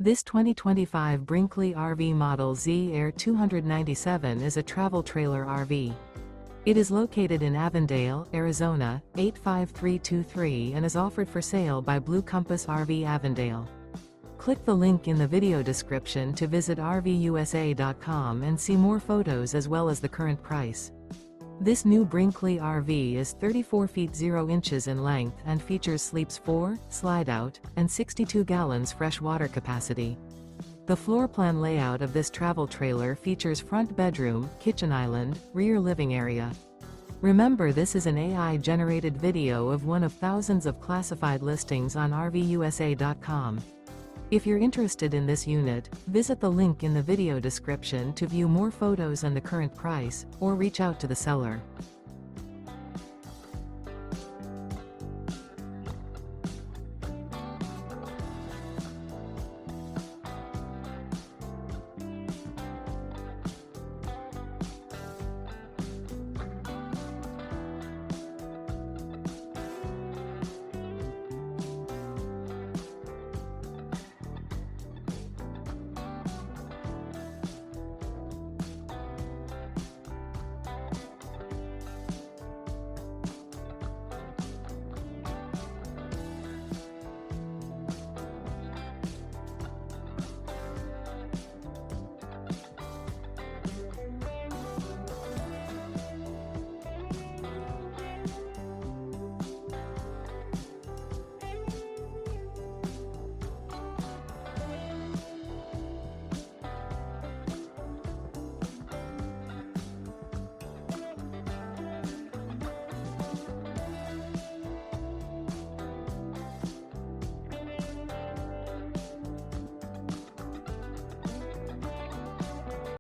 This 2025 Brinkley RV Model Z Air 297 is a travel trailer RV. It is located in Avondale, Arizona, 85323 and is offered for sale by Blue Compass RV Avondale. Click the link in the video description to visit RVUSA.com and see more photos as well as the current price. This new Brinkley RV is 34 feet 0 inches in length and features sleeps 4, slide-out, and 62 gallons fresh water capacity. The floor plan layout of this travel trailer features front bedroom, kitchen island, rear living area. Remember, this is an AI-generated video of one of thousands of classified listings on RVUSA.com. If you're interested in this unit, visit the link in the video description to view more photos and the current price, or reach out to the seller.